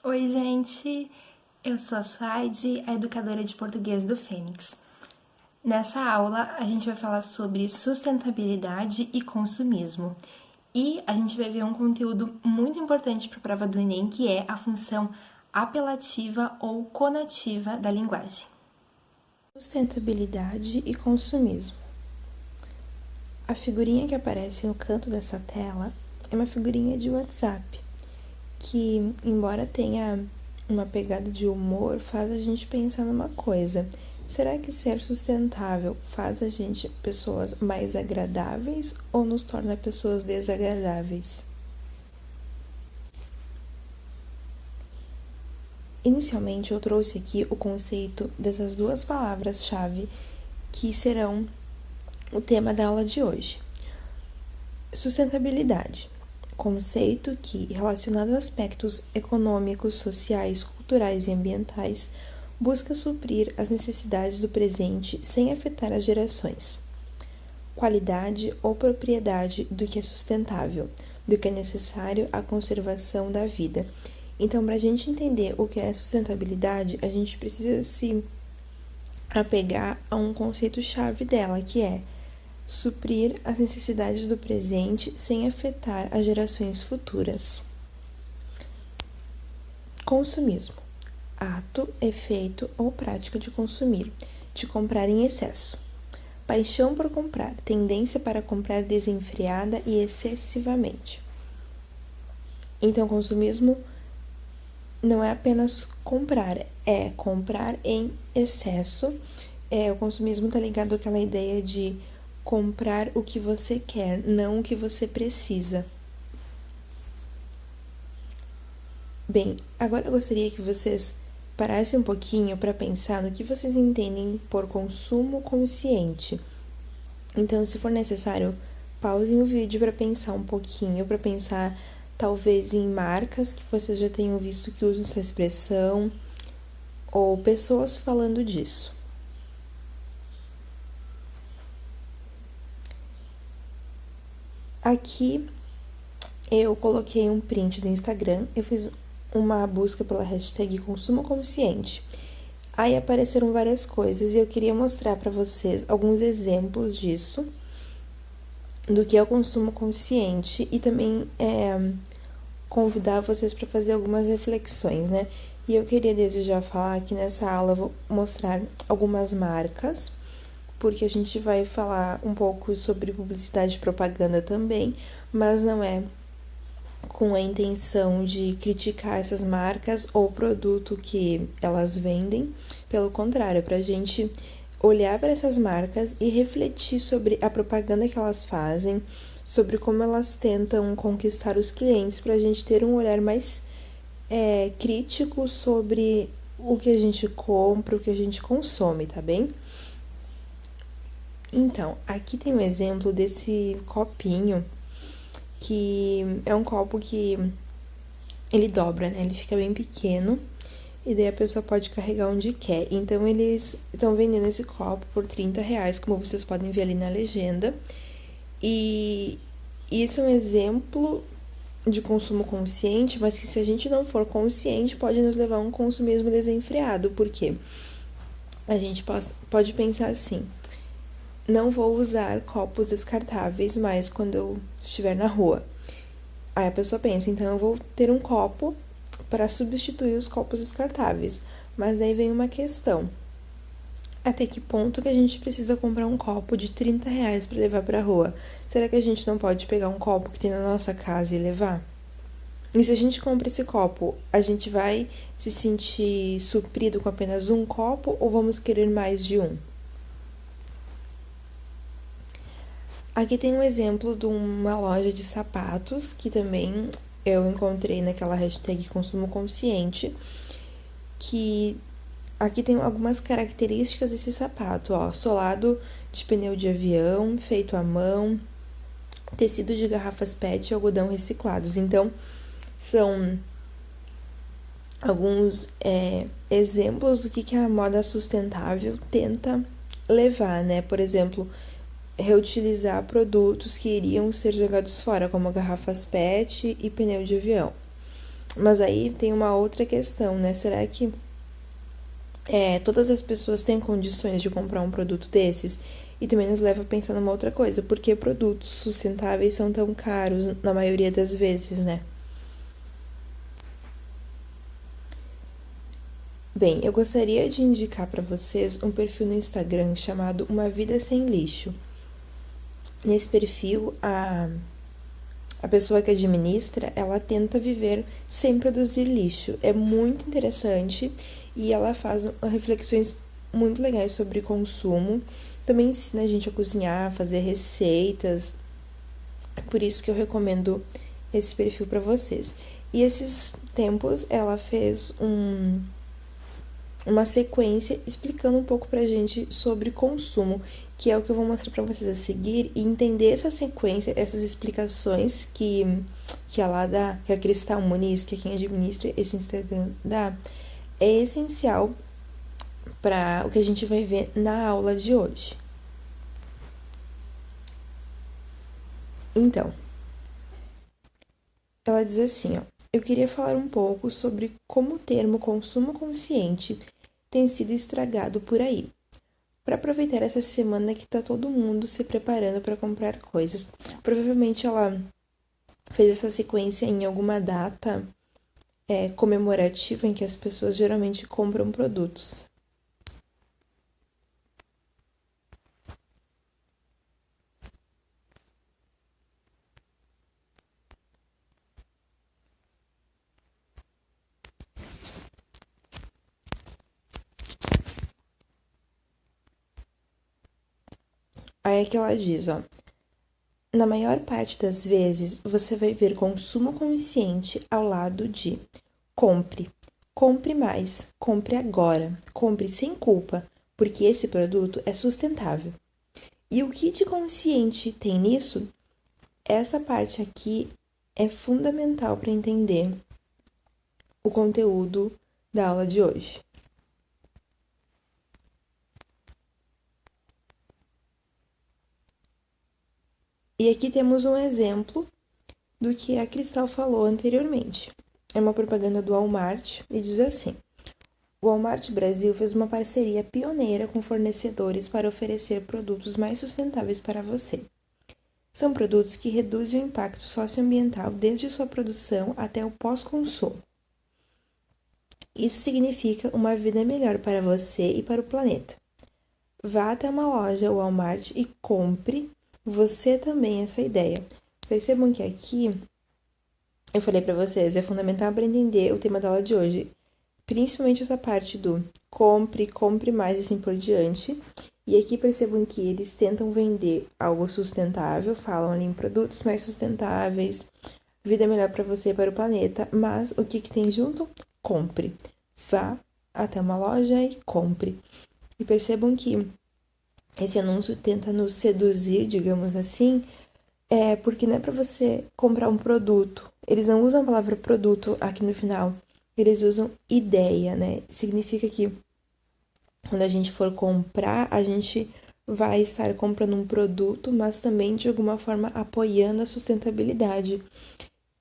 Oi, gente! Eu sou a Suaide, a educadora de português do Fênix. Nessa aula, a gente vai falar sobre sustentabilidade e consumismo. E a gente vai ver um conteúdo muito importante para a prova do Enem, que é a função apelativa ou conativa da linguagem. Sustentabilidade e consumismo. A figurinha que aparece no canto dessa tela é uma figurinha de WhatsApp, que, embora tenha uma pegada de humor, faz a gente pensar numa coisa. Será que ser sustentável faz a gente pessoas mais agradáveis ou nos torna pessoas desagradáveis? Inicialmente, eu trouxe aqui o conceito dessas duas palavras-chave que serão o tema da aula de hoje. Sustentabilidade, conceito que, relacionado a aspectos econômicos, sociais, culturais e ambientais, busca suprir as necessidades do presente sem afetar as gerações. Qualidade ou propriedade do que é sustentável, do que é necessário à conservação da vida. Então, para a gente entender o que é sustentabilidade, a gente precisa se apegar a um conceito-chave dela, que é suprir as necessidades do presente sem afetar as gerações futuras. Consumismo: ato, efeito ou prática de consumir, de comprar em excesso. Paixão por comprar, tendência para comprar desenfreada e excessivamente. Então, consumismo não é apenas comprar, é comprar em excesso. O consumismo está ligado àquela ideia de comprar o que você quer, não o que você precisa. Bem, agora eu gostaria que vocês parassem um pouquinho para pensar no que vocês entendem por consumo consciente. Então, se for necessário, pausem o vídeo para pensar um pouquinho, para pensar talvez em marcas que vocês já tenham visto que usam essa expressão, ou pessoas falando disso. Aqui eu coloquei um print do Instagram, eu fiz uma busca pela hashtag consumo consciente. Aí apareceram várias coisas e eu queria mostrar para vocês alguns exemplos disso, do que é o consumo consciente, e também convidar vocês para fazer algumas reflexões, né? E eu queria desde já falar que nessa aula eu vou mostrar algumas marcas, porque a gente vai falar um pouco sobre publicidade e propaganda também, mas não é com a intenção de criticar essas marcas ou produto que elas vendem. Pelo contrário, é para a gente olhar para essas marcas e refletir sobre a propaganda que elas fazem, sobre como elas tentam conquistar os clientes, para a gente ter um olhar mais crítico sobre o que a gente compra, o que a gente consome, tá bem? Então, aqui tem um exemplo desse copinho, que é um copo que ele dobra, né? Ele fica bem pequeno e daí a pessoa pode carregar onde quer. Então, eles estão vendendo esse copo por R$30, como vocês podem ver ali na legenda. E isso é um exemplo de consumo consciente, mas que se a gente não for consciente, pode nos levar a um consumismo desenfreado. Por quê? A gente pode pensar assim: não vou usar copos descartáveis mais quando eu estiver na rua. Aí a pessoa pensa, então eu vou ter um copo para substituir os copos descartáveis. Mas daí vem uma questão: até que ponto que a gente precisa comprar um copo de R$30 para levar para a rua? Será que a gente não pode pegar um copo que tem na nossa casa e levar? E se a gente compra esse copo, a gente vai se sentir suprido com apenas um copo ou vamos querer mais de um? Aqui tem um exemplo de uma loja de sapatos que também eu encontrei naquela hashtag consumo consciente, que aqui tem algumas características desse sapato, ó: solado de pneu de avião, feito à mão, tecido de garrafas PET e algodão reciclados. Então, são alguns exemplos do que a moda sustentável tenta levar, né? Por exemplo, reutilizar produtos que iriam ser jogados fora, como garrafas PET e pneu de avião. Mas aí tem uma outra questão, né? Será que todas as pessoas têm condições de comprar um produto desses? E também nos leva a pensar numa outra coisa, por que produtos sustentáveis são tão caros na maioria das vezes, né? Bem, eu gostaria de indicar para vocês um perfil no Instagram chamado Uma Vida Sem Lixo. Nesse perfil, a pessoa que administra, ela tenta viver sem produzir lixo. É muito interessante e ela faz reflexões muito legais sobre consumo. Também ensina a gente a cozinhar, fazer receitas. Por isso que eu recomendo esse perfil para vocês. E esses tempos ela fez uma sequência explicando um pouco pra gente sobre consumo, que é o que eu vou mostrar para vocês a seguir, e entender essa sequência, essas explicações que ela dá, que a Cristal Muniz, que é quem administra esse Instagram, dá, é essencial para o que a gente vai ver na aula de hoje. Então, ela diz assim, ó, eu queria falar um pouco sobre como o termo consumo consciente tem sido estragado por aí. Para aproveitar essa semana que tá todo mundo se preparando para comprar coisas. Provavelmente ela fez essa sequência em alguma data comemorativa em que as pessoas geralmente compram produtos. Aí é que ela diz, ó. Na maior parte das vezes, você vai ver consumo consciente ao lado de compre. Compre mais, compre agora, compre sem culpa, porque esse produto é sustentável. E o que de consciente tem nisso? Essa parte aqui é fundamental para entender o conteúdo da aula de hoje. E aqui temos um exemplo do que a Cristal falou anteriormente. É uma propaganda do Walmart e diz assim: o Walmart Brasil fez uma parceria pioneira com fornecedores para oferecer produtos mais sustentáveis para você. São produtos que reduzem o impacto socioambiental desde sua produção até o pós-consumo. Isso significa uma vida melhor para você e para o planeta. Vá até uma loja Walmart e compre você também essa ideia. Percebam que aqui eu falei para vocês, é fundamental para entender o tema da aula de hoje, principalmente essa parte do compre, compre mais e assim por diante. E aqui percebam que eles tentam vender algo sustentável, falam ali em produtos mais sustentáveis, vida melhor para você e para o planeta, mas o que tem junto? Compre. Vá até uma loja e compre. E percebam que esse anúncio tenta nos seduzir, digamos assim, porque não é para você comprar um produto. Eles não usam a palavra produto aqui no final. Eles usam ideia, né? Significa que quando a gente for comprar, a gente vai estar comprando um produto, mas também de alguma forma apoiando a sustentabilidade.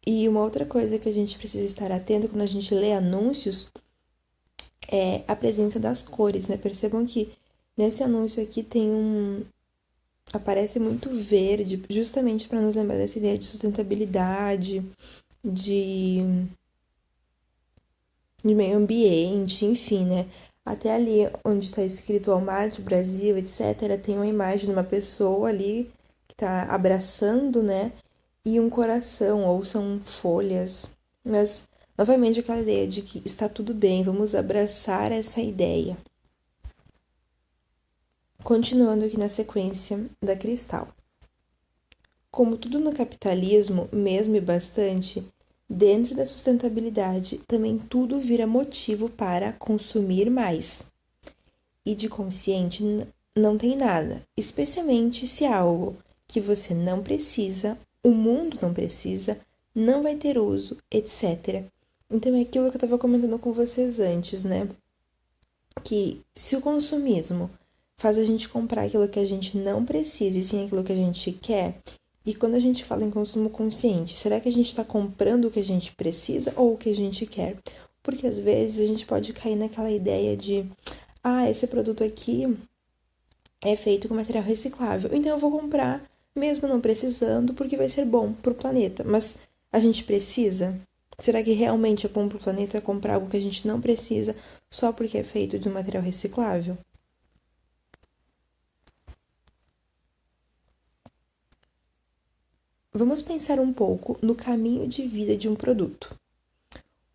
E uma outra coisa que a gente precisa estar atento quando a gente lê anúncios é a presença das cores, né? Percebam que nesse anúncio aqui aparece muito verde, justamente para nos lembrar dessa ideia de sustentabilidade, de meio ambiente, enfim, né? Até ali onde está escrito Walmart Brasil, etc., tem uma imagem de uma pessoa ali que está abraçando, né? E um coração, ou são folhas. Mas, novamente, aquela ideia de que está tudo bem, vamos abraçar essa ideia. Continuando aqui na sequência da Cristal. Como tudo no capitalismo, mesmo e bastante, dentro da sustentabilidade também tudo vira motivo para consumir mais. E de consciente não tem nada, especialmente se é algo que você não precisa, o mundo não precisa, não vai ter uso, etc. Então é aquilo que eu estava comentando com vocês antes, né? Que se o consumismo faz a gente comprar aquilo que a gente não precisa e sim aquilo que a gente quer, E quando a gente fala em consumo consciente, será que a gente está comprando o que a gente precisa ou o que a gente quer? Porque às vezes a gente pode cair naquela ideia de, esse produto aqui é feito com material reciclável, então eu vou comprar mesmo não precisando, porque vai ser bom para o planeta. Mas a gente precisa? Será que realmente é bom para o planeta comprar algo que a gente não precisa só porque é feito de um material reciclável? Vamos pensar um pouco no caminho de vida de um produto.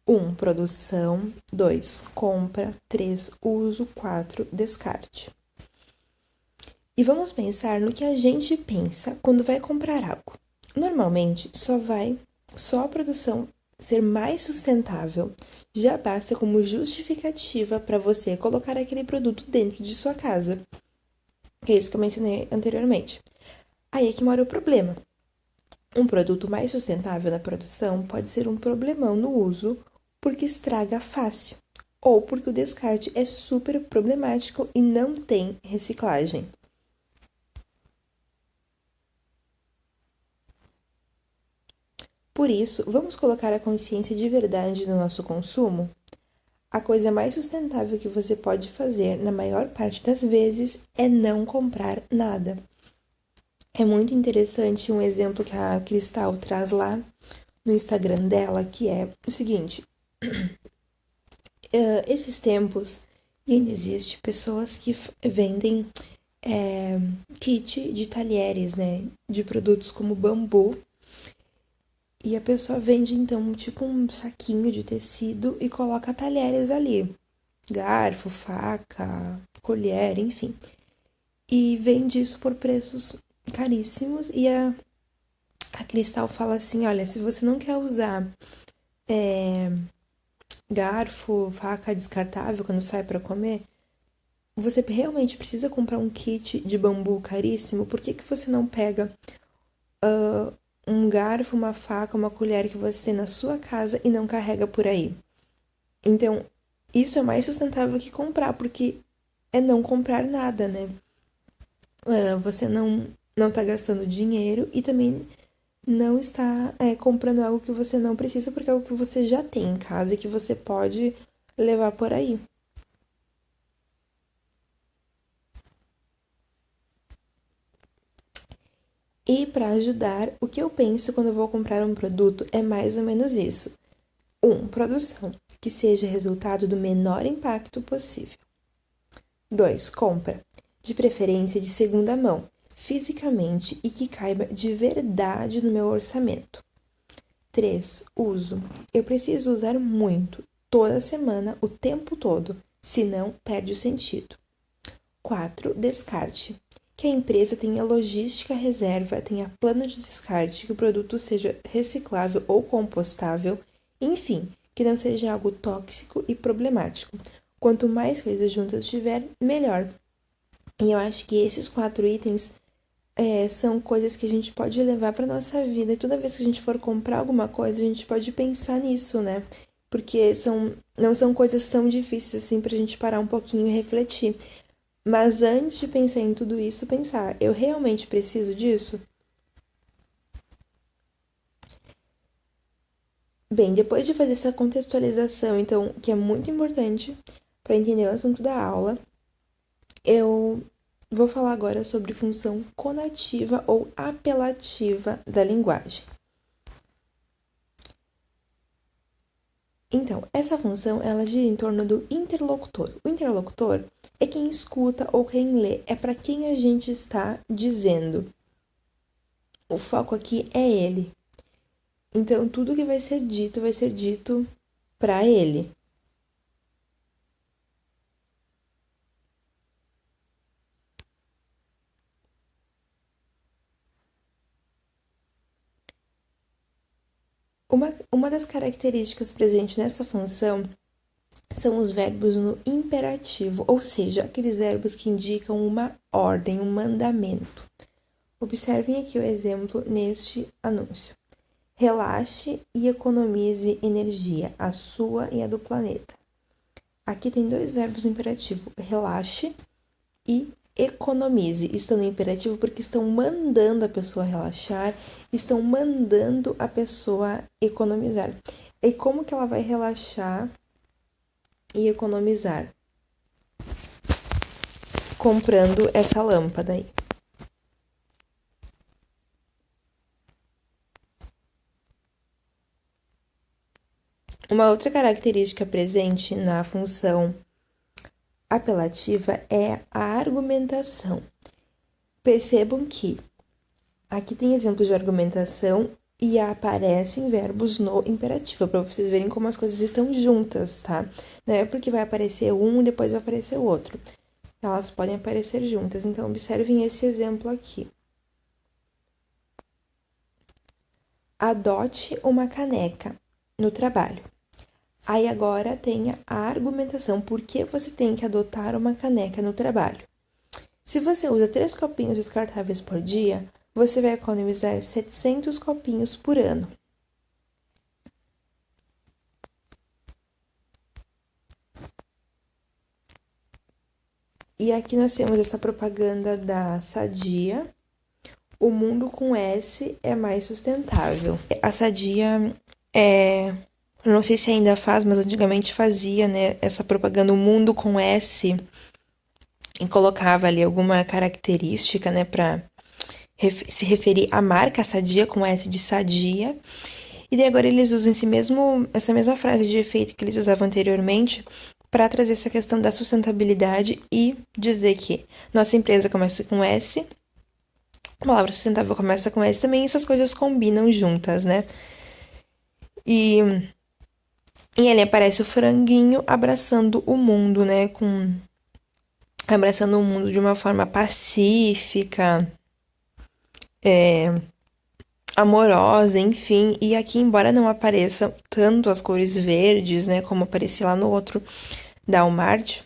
1. Produção. 2. Compra. 3. Uso. 4. Descarte. E vamos pensar no que a gente pensa quando vai comprar algo. Normalmente, só a produção ser mais sustentável já basta como justificativa para você colocar aquele produto dentro de sua casa. Que é isso que eu mencionei anteriormente. Aí é que mora o problema. Um produto mais sustentável na produção pode ser um problemão no uso porque estraga fácil ou porque o descarte é super problemático e não tem reciclagem. Por isso, vamos colocar a consciência de verdade no nosso consumo? A coisa mais sustentável que você pode fazer, na maior parte das vezes, é não comprar nada. É muito interessante um exemplo que a Cristal traz lá no Instagram dela, que é o seguinte: esses tempos ainda existe pessoas que vendem kit de talheres, né, de produtos como bambu, e a pessoa vende então tipo um saquinho de tecido e coloca talheres ali, garfo, faca, colher, enfim, e vende isso por preços caríssimos. E a Cristal fala assim: olha, se você não quer usar garfo, faca descartável quando sai para comer, você realmente precisa comprar um kit de bambu caríssimo? Por que você não pega um garfo, uma faca, uma colher que você tem na sua casa e não carrega por aí? Então, isso é mais sustentável que comprar, porque é não comprar nada, né? Você não tá gastando dinheiro e também não está comprando algo que você não precisa, porque é algo que você já tem em casa e que você pode levar por aí. E para ajudar, o que eu penso quando eu vou comprar um produto é mais ou menos isso. 1. Produção, que seja resultado do menor impacto possível. 2. Compra, de preferência de segunda mão, fisicamente e que caiba de verdade no meu orçamento. 3. Uso. Eu preciso usar muito, toda semana, o tempo todo, senão perde o sentido. 4. Descarte. Que a empresa tenha logística reserva, tenha plano de descarte, que o produto seja reciclável ou compostável, enfim, que não seja algo tóxico e problemático. Quanto mais coisas juntas tiver, melhor. E eu acho que esses 4 itens são coisas que a gente pode levar para nossa vida. E toda vez que a gente for comprar alguma coisa, a gente pode pensar nisso, né? Porque não são coisas tão difíceis assim pra gente parar um pouquinho e refletir. Mas antes de pensar em tudo isso, pensar, eu realmente preciso disso? Bem, depois de fazer essa contextualização, então, que é muito importante para entender o assunto da aula, eu vou falar agora sobre função conativa ou apelativa da linguagem. Então, essa função, ela gira em torno do interlocutor. O interlocutor é quem escuta ou quem lê, é para quem a gente está dizendo. O foco aqui é ele. Então, tudo que vai ser dito para ele. Uma das características presentes nessa função são os verbos no imperativo, ou seja, aqueles verbos que indicam uma ordem, um mandamento. Observem aqui o exemplo neste anúncio. Relaxe e economize energia, a sua e a do planeta. Aqui tem 2 verbos imperativos, relaxe e economize. Estão no imperativo porque estão mandando a pessoa relaxar, estão mandando a pessoa economizar. E como que ela vai relaxar e economizar? Comprando essa lâmpada aí. Uma outra característica presente na função apelativa é a argumentação. Percebam que aqui tem exemplos de argumentação e aparecem verbos no imperativo, para vocês verem como as coisas estão juntas, tá? Não é porque vai aparecer um e depois vai aparecer o outro. Elas podem aparecer juntas, então observem esse exemplo aqui. Adote uma caneca no trabalho. Aí agora tem a argumentação. Por que você tem que adotar uma caneca no trabalho? Se você usa 3 copinhos descartáveis por dia, você vai economizar 700 copinhos por ano. E aqui nós temos essa propaganda da Sadia. O mundo com S é mais sustentável. A Sadia eu não sei se ainda faz, mas antigamente fazia, né, essa propaganda, o mundo com S, e colocava ali alguma característica, né, para se referir à marca Sadia, com S de sadia. E daí agora eles usam essa mesma frase de efeito que eles usavam anteriormente para trazer essa questão da sustentabilidade e dizer que nossa empresa começa com S, a palavra sustentável começa com S também, e essas coisas combinam juntas, né? E ali aparece o franguinho abraçando o mundo, né? Abraçando o mundo de uma forma pacífica, amorosa, enfim. E aqui, embora não apareça tanto as cores verdes, né? Como aparecia lá no outro da Walmart,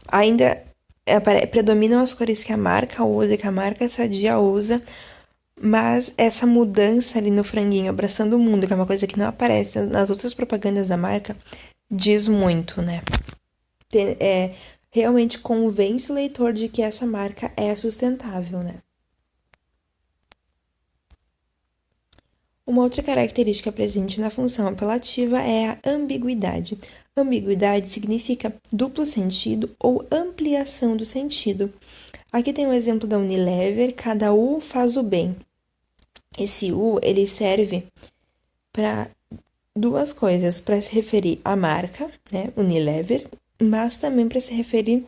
ainda predominam as cores que a marca usa, que a marca Sadia usa. Mas essa mudança ali no franguinho abraçando o mundo, que é uma coisa que não aparece nas outras propagandas da marca, diz muito, né? Realmente convence o leitor de que essa marca é sustentável, né? Uma outra característica presente na função apelativa é a ambiguidade. Ambiguidade significa duplo sentido ou ampliação do sentido. Aqui tem um exemplo da Unilever, cada U faz o bem. Esse U, ele serve para duas coisas, para se referir à marca, né, Unilever, mas também para se referir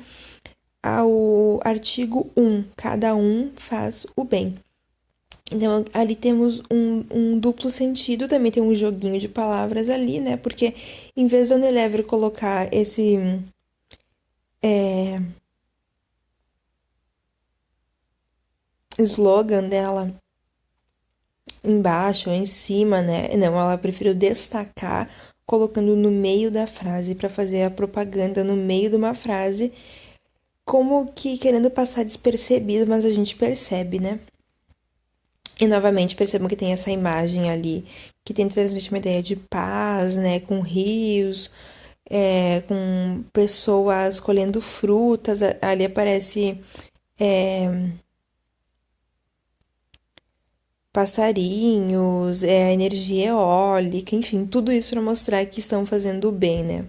ao artigo 1, cada um faz o bem. Então, ali temos um duplo sentido, também tem um joguinho de palavras ali, né, porque em vez da Unilever colocar esse slogan dela embaixo ou em cima, né? Não, ela preferiu destacar colocando no meio da frase para fazer a propaganda no meio de uma frase, como que querendo passar despercebido, mas a gente percebe, né? E novamente percebam que tem essa imagem ali que tenta transmitir uma ideia de paz, né? Com rios, com pessoas colhendo frutas, ali aparece passarinhos, a energia eólica, enfim, tudo isso para mostrar que estão fazendo o bem, né?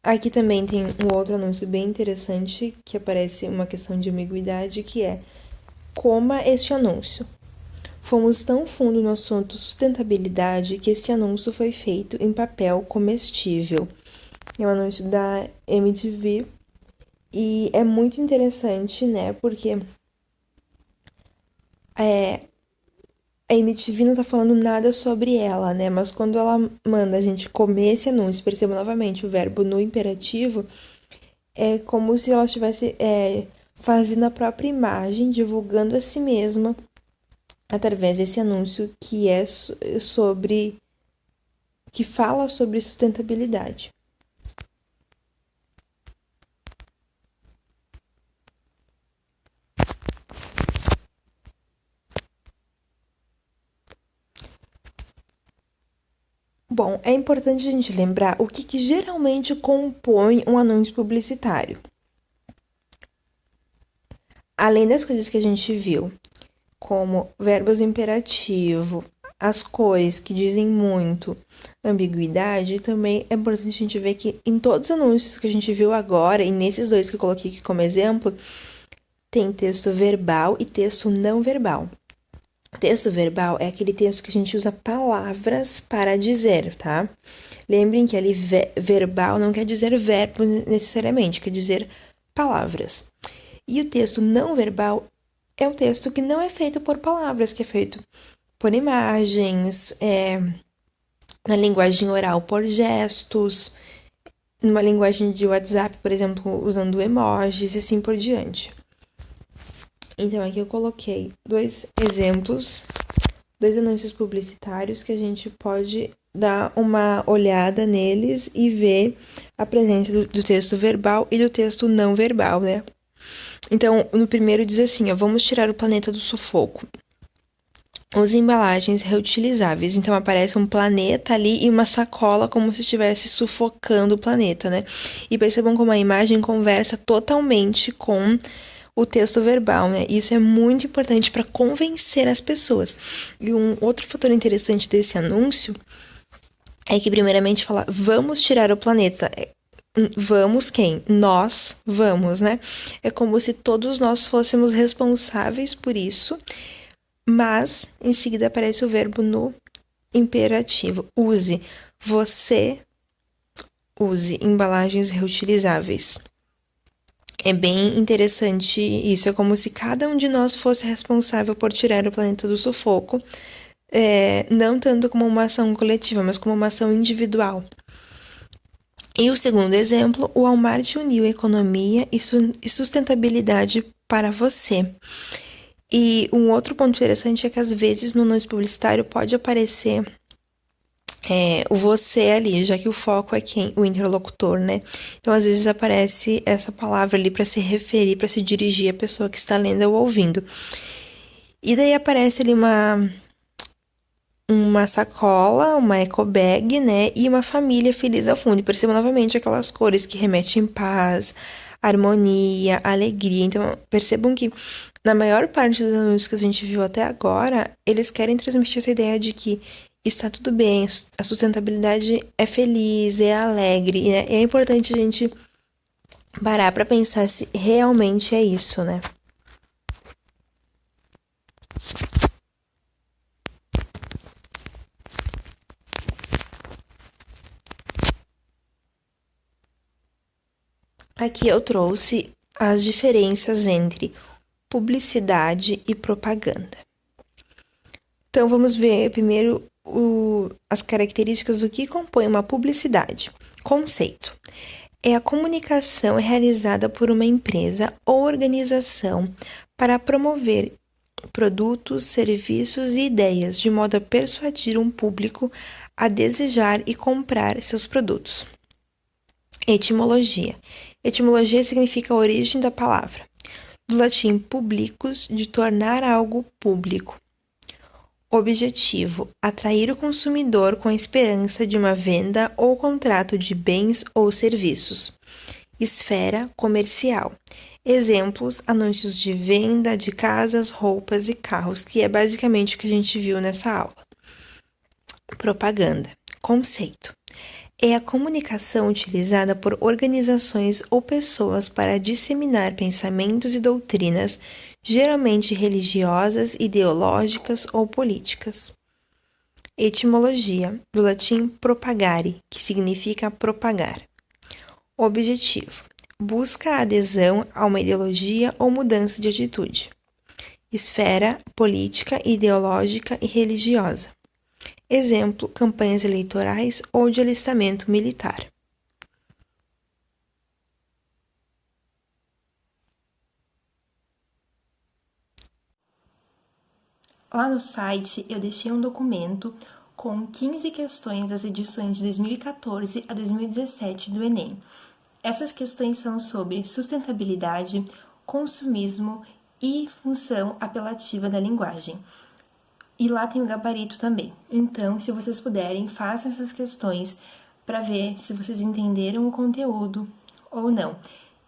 Aqui também tem um outro anúncio bem interessante que aparece uma questão de ambiguidade, que é: coma este anúncio. Fomos tão fundo no assunto sustentabilidade que este anúncio foi feito em papel comestível. É um anúncio da MTV e é muito interessante, né? Porque a MTV não tá falando nada sobre ela, né? Mas quando ela manda a gente comer esse anúncio, perceba novamente o verbo no imperativo, é como se ela estivesse fazendo a própria imagem, divulgando a si mesma através desse anúncio que é que fala sobre sustentabilidade. Bom, é importante a gente lembrar o que geralmente compõe um anúncio publicitário. Além das coisas que a gente viu, como verbos do imperativo, as cores que dizem muito, ambiguidade, também é importante a gente ver que em todos os anúncios que a gente viu agora, e nesses dois que eu coloquei aqui como exemplo, tem texto verbal e texto não verbal. Texto verbal é aquele texto que a gente usa palavras para dizer, tá? Lembrem que ali verbal não quer dizer verbo necessariamente, quer dizer palavras. E o texto não verbal é um texto que não é feito por palavras, que é feito por imagens, na linguagem oral por gestos, numa linguagem de WhatsApp, por exemplo, usando emojis e assim por diante. Então, aqui eu coloquei dois exemplos, dois anúncios publicitários que a gente pode dar uma olhada neles e ver a presença do texto verbal e do texto não verbal, né? Então, no primeiro diz assim, vamos tirar o planeta do sufoco. Use embalagens reutilizáveis. Então, aparece um planeta ali e uma sacola como se estivesse sufocando o planeta, né? E percebam como a imagem conversa totalmente com o texto verbal, né? Isso é muito importante para convencer as pessoas. E um outro fator interessante desse anúncio é que, primeiramente, fala, vamos tirar o planeta. Vamos quem? Nós vamos, né? É como se todos nós fôssemos responsáveis por isso, mas em seguida aparece o verbo no imperativo. Use. Você use embalagens reutilizáveis. É bem interessante isso. É como se cada um de nós fosse responsável por tirar o planeta do sufoco, não tanto como uma ação coletiva, mas como uma ação individual. E o segundo exemplo, o Walmart uniu economia e sustentabilidade para você. E um outro ponto interessante é que às vezes no anúncio publicitário pode aparecer o você ali, já que o foco é quem? O interlocutor, né? Então, às vezes aparece essa palavra ali para se referir, para se dirigir à pessoa que está lendo ou ouvindo. E daí aparece ali uma sacola, uma eco bag, né? E uma família feliz ao fundo. E perceba novamente aquelas cores que remetem paz, harmonia, alegria. Então, percebam que na maior parte dos anúncios que a gente viu até agora, eles querem transmitir essa ideia de que está tudo bem, a sustentabilidade é feliz, é alegre. E é importante a gente parar para pensar se realmente é isso, né? Aqui eu trouxe as diferenças entre publicidade e propaganda. Então, vamos ver primeiro as características do que compõe uma publicidade. Conceito. É a comunicação realizada por uma empresa ou organização para promover produtos, serviços e ideias, de modo a persuadir um público a desejar e comprar seus produtos. Etimologia. Etimologia significa a origem da palavra. Do latim publicus, de tornar algo público. Objetivo: atrair o consumidor com a esperança de uma venda ou contrato de bens ou serviços. Esfera comercial. Exemplos: anúncios de venda de casas, roupas e carros, que é basicamente o que a gente viu nessa aula. Propaganda. Conceito: é a comunicação utilizada por organizações ou pessoas para disseminar pensamentos e doutrinas, geralmente religiosas, ideológicas ou políticas. Etimologia, do latim propagare, que significa propagar. Objetivo: busca a adesão a uma ideologia ou mudança de atitude. Esfera política, ideológica e religiosa. Exemplo: campanhas eleitorais ou de alistamento militar. Lá no site eu deixei um documento com 15 questões das edições de 2014 a 2017 do Enem. Essas questões são sobre sustentabilidade, consumismo e função apelativa da linguagem. E lá tem o gabarito também. Então, se vocês puderem, façam essas questões para ver se vocês entenderam o conteúdo ou não.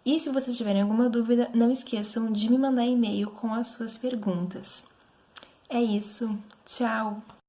E se vocês tiverem alguma dúvida, não esqueçam de me mandar e-mail com as suas perguntas. É isso. Tchau!